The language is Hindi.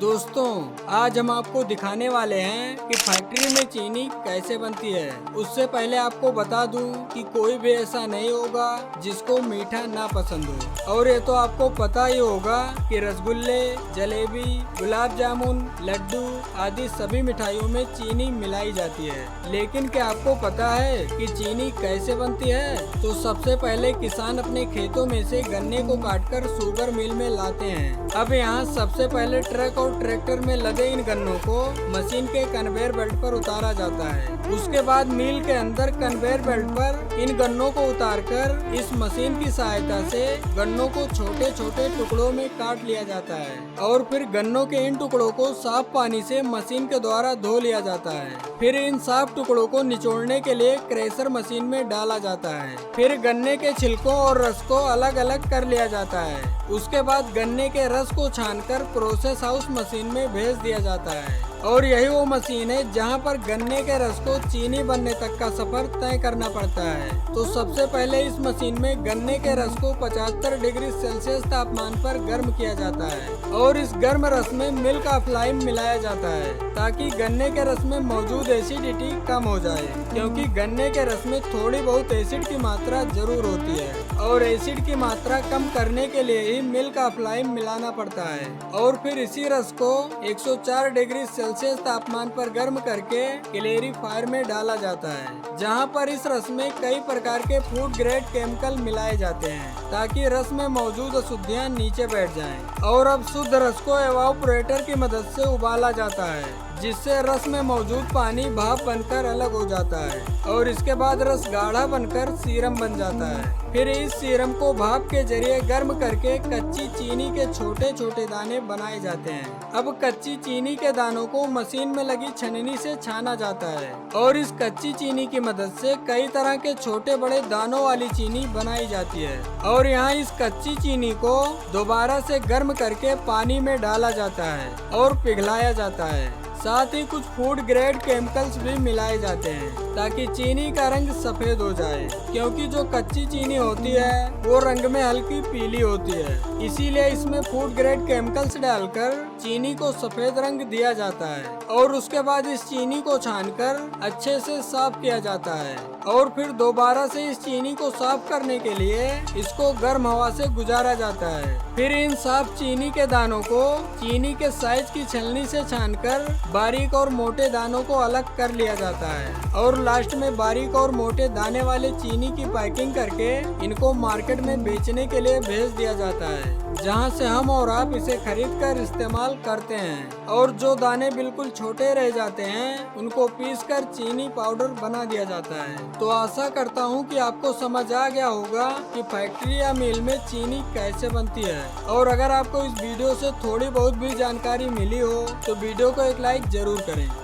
दोस्तों, आज हम आपको दिखाने वाले हैं कि फैक्ट्री में चीनी कैसे बनती है। उससे पहले आपको बता दूं कि कोई भी ऐसा नहीं होगा जिसको मीठा ना पसंद हो। और ये तो आपको पता ही होगा कि रसगुल्ले, जलेबी, गुलाब जामुन, लड्डू आदि सभी मिठाइयों में चीनी मिलाई जाती है। लेकिन क्या आपको पता है कि चीनी कैसे बनती है? तो सबसे पहले किसान अपने खेतों में से गन्ने को काटकर शुगर मिल में लाते हैं। अब यहाँ सबसे पहले ट्रक और ट्रैक्टर में लदे इन गन्नों को मशीन के कन्वेयर बेल्ट पर उतारा जाता है। उसके बाद मिल के अंदर कन्वेयर बेल्ट पर इन गन्नों को उतारकर इस मशीन की सहायता से गन्नों को छोटे छोटे टुकड़ों में काट लिया जाता है और फिर गन्नों के इन टुकड़ों को साफ पानी से मशीन के द्वारा धो लिया जाता है। फिर इन साफ टुकड़ों को निचोड़ने के लिए क्रेशर मशीन में डाला जाता है। फिर गन्ने के छिलकों और रस को अलग अलग कर लिया जाता है। उसके बाद गन्ने के रस को छानकर प्रोसेस हाउस मशीन में भेज दिया जाता है। और यही वो मशीन है जहां पर गन्ने के रस को चीनी बनने तक का सफर तय करना पड़ता है। तो सबसे पहले इस मशीन में गन्ने के रस को 75 डिग्री सेल्सियस तापमान पर गर्म किया जाता है और इस गर्म रस में मिल्क ऑफ लाइम मिलाया जाता है ताकि गन्ने के रस में मौजूद एसिडिटी कम हो जाए, क्योंकि गन्ने के रस में थोड़ी बहुत एसिड की मात्रा जरूर होती है और एसिड की मात्रा कम करने के लिए ही मिल्क ऑफ लाइम मिलाना पड़ता है। और फिर इसी रस को 104 डिग्री सेल्सियस तापमान पर गर्म करके क्लेरिफायर में डाला जाता है, जहां पर इस रस में कई प्रकार के फूड ग्रेड केमिकल मिलाए जाते हैं ताकि रस में मौजूद अशुद्धियां नीचे बैठ जाएं। और अब शुद्ध रस को एवापोरेटर की मदद से उबाला जाता है, जिससे रस में मौजूद पानी भाप बनकर अलग हो जाता है और इसके बाद रस गाढ़ा बनकर सीरम बन जाता है। फिर इस सीरम को भाप के जरिए गर्म करके कच्ची चीनी के छोटे छोटे दाने बनाए जाते हैं। अब कच्ची चीनी के दानों को मशीन में लगी छननी से छाना जाता है और इस कच्ची चीनी की मदद से कई तरह के छोटे बड़े दानों वाली चीनी बनाई जाती है। और यहाँ इस कच्ची चीनी को दोबारा से गर्म करके पानी में डाला जाता है और पिघलाया जाता है। साथ ही कुछ फूड ग्रेड केमिकल्स भी मिलाए जाते हैं ताकि चीनी का रंग सफेद हो जाए, क्योंकि जो कच्ची चीनी होती है वो रंग में हल्की पीली होती है। इसीलिए इसमें फूड ग्रेड केमिकल्स डालकर चीनी को सफेद रंग दिया जाता है और उसके बाद इस चीनी को छानकर अच्छे से साफ किया जाता है और फिर दोबारा से इस चीनी को साफ करने के लिए इसको गर्म हवा से गुजारा जाता है। फिर इन साफ चीनी के दानों को चीनी के साइज की छलनी से छानकर बारीक और मोटे दानों को अलग कर लिया जाता है और लास्ट में बारीक और मोटे दाने वाले चीनी की पैकिंग करके इनको मार्केट में बेचने के लिए भेज दिया जाता है, जहां से हम और आप इसे खरीद कर इस्तेमाल करते हैं। और जो दाने बिल्कुल छोटे रह जाते हैं उनको पीसकर चीनी पाउडर बना दिया जाता है। तो आशा करता हूं कि आपको समझ आ गया होगा कि फैक्ट्री या मिल में चीनी कैसे बनती है। और अगर आपको इस वीडियो से थोड़ी बहुत भी जानकारी मिली हो तो वीडियो को एक लाइक जरूर करें।